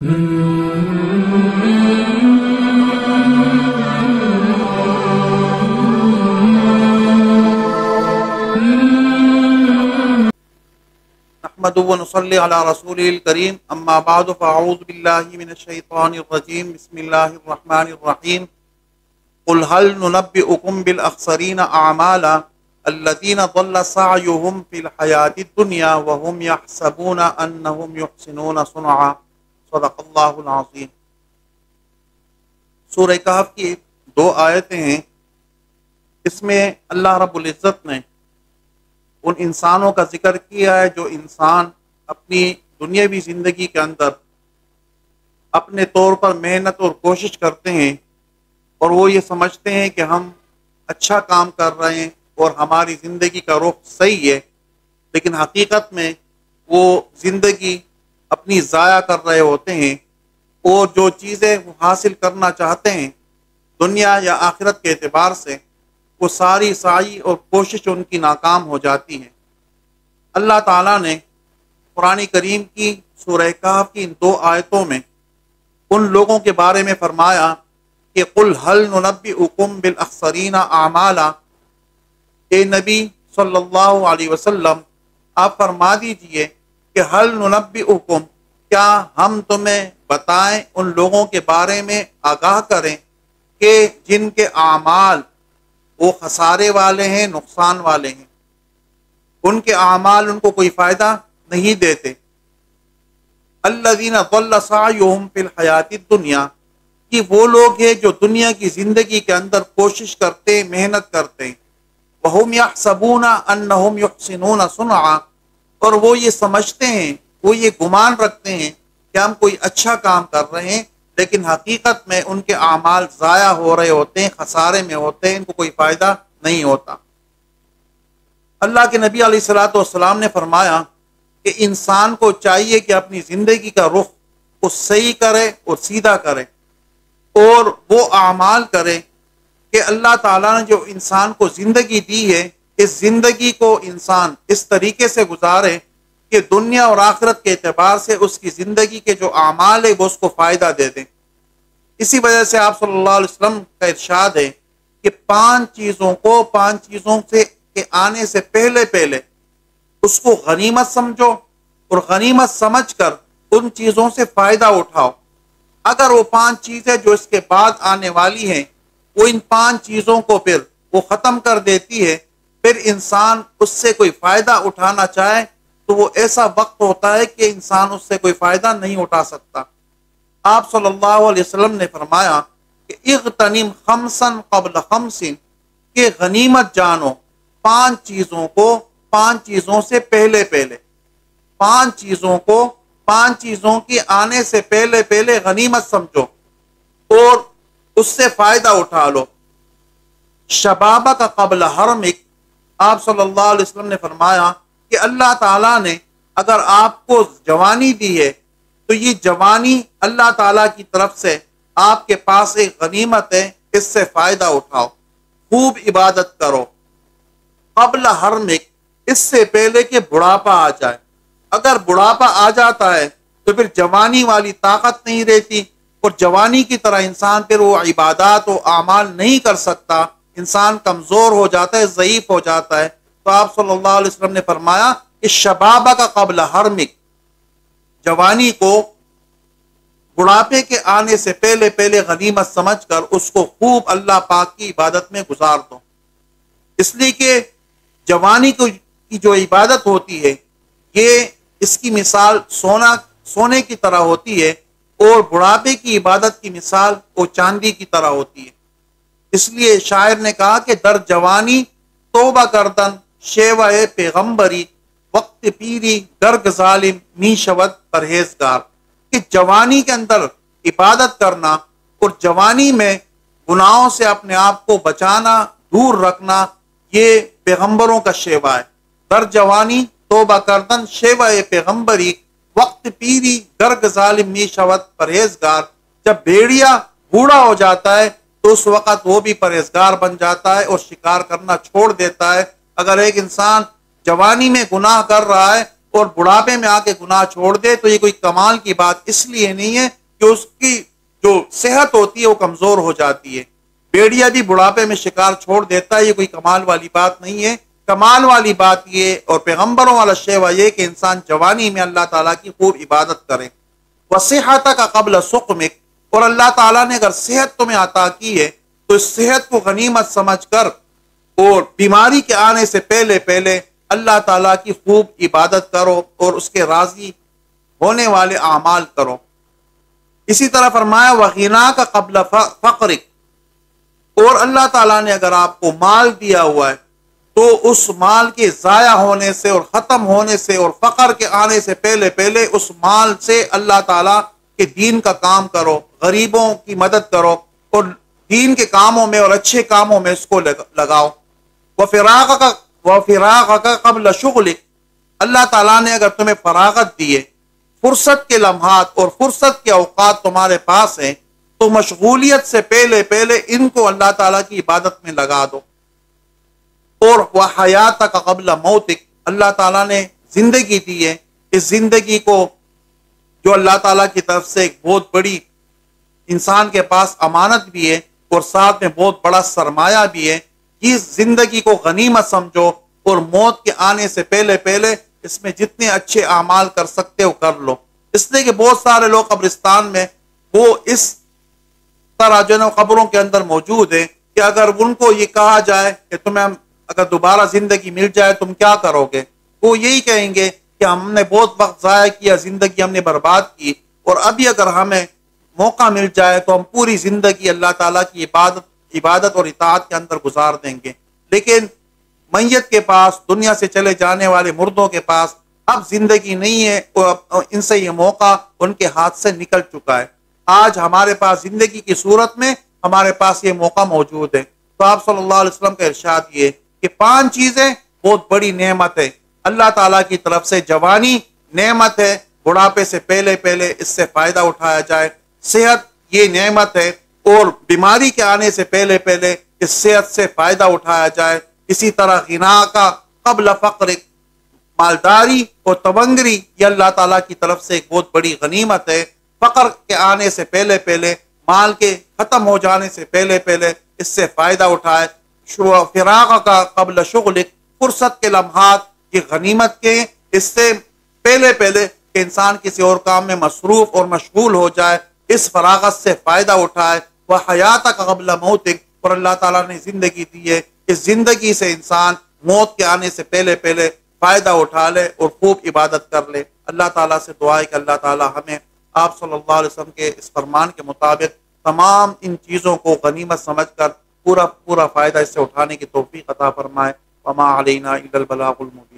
نحمد و نصلی علی رسول الکریم اما بعد فاعوذ باللہ من الشیطان الرجیم بسم اللہ الرحمن الرحیم قل هل ننبئکم بالاخسرین اعمالا الذین ضل سعیهم فی الحیاة الدنیا وهم یحسبون انهم یحسنون صنعا صدق اللہ العظیم۔ سورہ کہف کی دو آیتیں ہیں۔ اس میں اللہ رب العزت نے ان انسانوں کا ذکر کیا ہے جو انسان اپنی دنیاوی زندگی کے اندر اپنے طور پر محنت اور کوشش کرتے ہیں اور وہ یہ سمجھتے ہیں کہ ہم اچھا کام کر رہے ہیں اور ہماری زندگی کا رخ صحیح ہے، لیکن حقیقت میں وہ زندگی اپنی ضائع کر رہے ہوتے ہیں اور جو چیزیں وہ حاصل کرنا چاہتے ہیں دنیا یا آخرت کے اعتبار سے وہ ساری سعی اور کوشش ان کی ناکام ہو جاتی ہے۔ اللہ تعالیٰ نے قرآن کریم کی سورہ کہف کی ان دو آیتوں میں ان لوگوں کے بارے میں فرمایا کہ قل هل ننبئکم بالاخسرین اعمالا، اے نبی صلی اللہ علیہ وسلم آپ فرما دیجئے کہ هل ننبئکم، کیا ہم تمہیں بتائیں ان لوگوں کے بارے میں آگاہ کریں کہ جن کے اعمال وہ خسارے والے ہیں، نقصان والے ہیں، ان کے اعمال ان کو کوئی فائدہ نہیں دیتے۔ الذین ضل سعیہم فی الحیاۃ الدنیا، کہ وہ لوگ ہیں جو دنیا کی زندگی کے اندر کوشش کرتے، محنت کرتے، وہم یحسبون انہم یحسنون صنعا، اور وہ یہ سمجھتے ہیں، وہ یہ گمان رکھتے ہیں کہ ہم کوئی اچھا کام کر رہے ہیں، لیکن حقیقت میں ان کے اعمال ضائع ہو رہے ہوتے ہیں، خسارے میں ہوتے ہیں، ان کو کوئی فائدہ نہیں ہوتا۔ اللہ کے نبی علیہ الصلوۃ والسلام نے فرمایا کہ انسان کو چاہیے کہ اپنی زندگی کا رخ کو صحیح کرے اور سیدھا کرے اور وہ اعمال کرے کہ اللہ تعالیٰ نے جو انسان کو زندگی دی ہے اس زندگی کو انسان اس طریقے سے گزارے کہ دنیا اور آخرت کے اعتبار سے اس کی زندگی کے جو اعمال ہے وہ اس کو فائدہ دے دیں۔ اسی وجہ سے آپ صلی اللہ علیہ وسلم کا ارشاد ہے کہ پانچ چیزوں سے کے آنے سے پہلے اس کو غنیمت سمجھو اور غنیمت سمجھ کر ان چیزوں سے فائدہ اٹھاؤ۔ اگر وہ پانچ چیزیں جو اس کے بعد آنے والی ہیں وہ ان پانچ چیزوں کو پھر وہ ختم کر دیتی ہے، پھر انسان اس سے کوئی فائدہ اٹھانا چاہے تو وہ ایسا وقت ہوتا ہے کہ انسان اس سے کوئی فائدہ نہیں اٹھا سکتا۔ آپ صلی اللہ علیہ وسلم نے فرمایا کہ اغتنم خمسا قبل خمس، کہ غنیمت جانو پانچ چیزوں سے پہلے پانچ چیزوں کی آنے سے پہلے غنیمت سمجھو اور اس سے فائدہ اٹھا لو۔ شبابک قبل حرمک، آپ صلی اللہ علیہ وسلم نے فرمایا کہ اللہ تعالیٰ نے اگر آپ کو جوانی دی ہے تو یہ جوانی اللہ تعالیٰ کی طرف سے آپ کے پاس ایک غنیمت ہے، اس سے فائدہ اٹھاؤ، خوب عبادت کرو۔ قبل حرمک، اس سے پہلے کہ بڑھاپا آ جائے۔ اگر بڑھاپا آ جاتا ہے تو پھر جوانی والی طاقت نہیں رہتی اور جوانی کی طرح انسان پھر وہ عبادات و اعمال نہیں کر سکتا، انسان کمزور ہو جاتا ہے، ضعیف ہو جاتا ہے۔ تو آپ صلی اللہ علیہ وسلم نے فرمایا کہ شبابہ کا قبل حرمک، جوانی کو بڑھاپے کے آنے سے پہلے غنیمت سمجھ کر اس کو خوب اللہ پاک کی عبادت میں گزار دو، اس لیے کہ جوانی کی جو عبادت ہوتی ہے یہ اس کی مثال سونے کی طرح ہوتی ہے اور بڑھاپے کی عبادت کی مثال وہ چاندی کی طرح ہوتی ہے۔ اس لیے شاعر نے کہا کہ در جوانی توبہ کردن شیوہ پیغمبری، وقت پیری گرگ ظالم می شود پرہیزگار، کہ جوانی کے اندر عبادت کرنا اور جوانی میں گناہوں سے اپنے آپ کو بچانا، دور رکھنا، یہ پیغمبروں کا شیوہ ہے۔ در جوانی توبہ کردن شیوہ پیغمبری، وقت پیری گرگ ظالم می شود پرہیزگار، جب بھیڑیا بوڑھا ہو جاتا ہے تو اس وقت وہ بھی پرہیزگار بن جاتا ہے اور شکار کرنا چھوڑ دیتا ہے۔ اگر ایک انسان جوانی میں گناہ کر رہا ہے اور بڑھاپے میں آ کے گناہ چھوڑ دے تو یہ کوئی کمال کی بات اس لیے نہیں ہے کہ اس کی جو صحت ہوتی ہے وہ کمزور ہو جاتی ہے. بیڑیا بھی بڑھاپے میں شکار چھوڑ دیتا ہے, یہ کوئی کمال والی بات نہیں ہے. کمال والی بات یہ اور پیغمبروں والا شیوا یہ کہ انسان جوانی میں اللہ تعالیٰ کی خوب عبادت کرے. وصحتک قبل سقمک, اور اللہ تعالیٰ نے اگر صحت تمہیں عطا کی ہے تو اس صحت کو غنیمت سمجھ کر اور بیماری کے آنے سے پہلے پہلے اللہ تعالیٰ کی خوب عبادت کرو اور اس کے راضی ہونے والے اعمال کرو. اسی طرح فرمایا وغناک قبل فقرک, اور اللہ تعالیٰ نے اگر آپ کو مال دیا ہوا ہے تو اس مال کے ضائع ہونے سے اور ختم ہونے سے اور فقر کے آنے سے پہلے پہلے اس مال سے اللہ تعالیٰ کے دین کا کام کرو, غریبوں کی مدد کرو اور دین کے کاموں میں اور اچھے کاموں میں اس کو لگاؤ. وفراغک قبل شغلک, اللہ تعالیٰ نے اگر تمہیں فراغت دی ہے, فرصت کے لمحات اور فرصت کے اوقات تمہارے پاس ہیں, تو مشغولیت سے پہلے پہلے ان کو اللہ تعالیٰ کی عبادت میں لگا دو. اور وحیاتک قبل موتک, اللہ تعالیٰ نے زندگی دی ہے, اس زندگی کو جو اللہ تعالیٰ کی طرف سے ایک بہت بڑی انسان کے پاس امانت بھی ہے اور ساتھ میں بہت بڑا سرمایہ بھی ہے, اس زندگی کو غنیمت سمجھو اور موت کے آنے سے پہلے پہلے اس میں جتنے اچھے اعمال کر سکتے ہو کر لو. اس لیے کہ بہت سارے لوگ قبرستان میں وہ اس طرح جو ہے قبروں کے اندر موجود ہیں کہ اگر ان کو یہ کہا جائے کہ تمہیں اگر دوبارہ زندگی مل جائے تم کیا کرو گے, وہ یہی کہیں گے کہ ہم نے بہت وقت ضائع کیا, زندگی ہم نے برباد کی, اور ابھی اگر ہمیں موقع مل جائے تو ہم پوری زندگی اللہ تعالیٰ کی عبادت اور اطاعت کے اندر گزار دیں گے. لیکن میت کے پاس, دنیا سے چلے جانے والے مردوں کے پاس اب زندگی نہیں ہے, ان سے یہ موقع ان کے ہاتھ سے نکل چکا ہے. آج ہمارے پاس زندگی کی صورت میں ہمارے پاس یہ موقع موجود ہے. تو آپ صلی اللہ علیہ وسلم کا ارشاد یہ کہ 5 چیزیں بہت بڑی نعمت ہے اللہ تعالیٰ کی طرف سے. جوانی نعمت ہے, بڑھاپے سے پہلے پہلے اس سے فائدہ اٹھایا جائے. صحت یہ نعمت ہے اور بیماری کے آنے سے پہلے پہلے اس صحت سے فائدہ اٹھایا جائے. اسی طرح غنا کا قبل فقر, مالداری اور تونگری یہ اللہ تعالیٰ کی طرف سے ایک بہت بڑی غنیمت ہے. فقر کے آنے سے پہلے پہلے, مال کے ختم ہو جانے سے پہلے پہلے اس سے فائدہ اٹھائے. فراغ کا قبل شغل, فرصت کے لمحات یہ غنیمت کے, اس سے پہلے پہلے کہ انسان کسی اور کام میں مصروف اور مشغول ہو جائے اس فراغت سے فائدہ اٹھائے. وہ حیات کا قبل موت, اور اللہ تعالیٰ نے زندگی دی ہے, اس زندگی سے انسان موت کے آنے سے پہلے پہلے فائدہ اٹھا لے اور خوب عبادت کر لے. اللہ تعالیٰ سے دعا ہے کہ اللہ تعالیٰ ہمیں آپ صلی اللہ علیہ وسلم کے اس فرمان کے مطابق تمام ان چیزوں کو غنیمت سمجھ کر پورا فائدہ اس سے اٹھانے کی توفیق عطا فرمائے. وما علینا الا البلاغ المبین.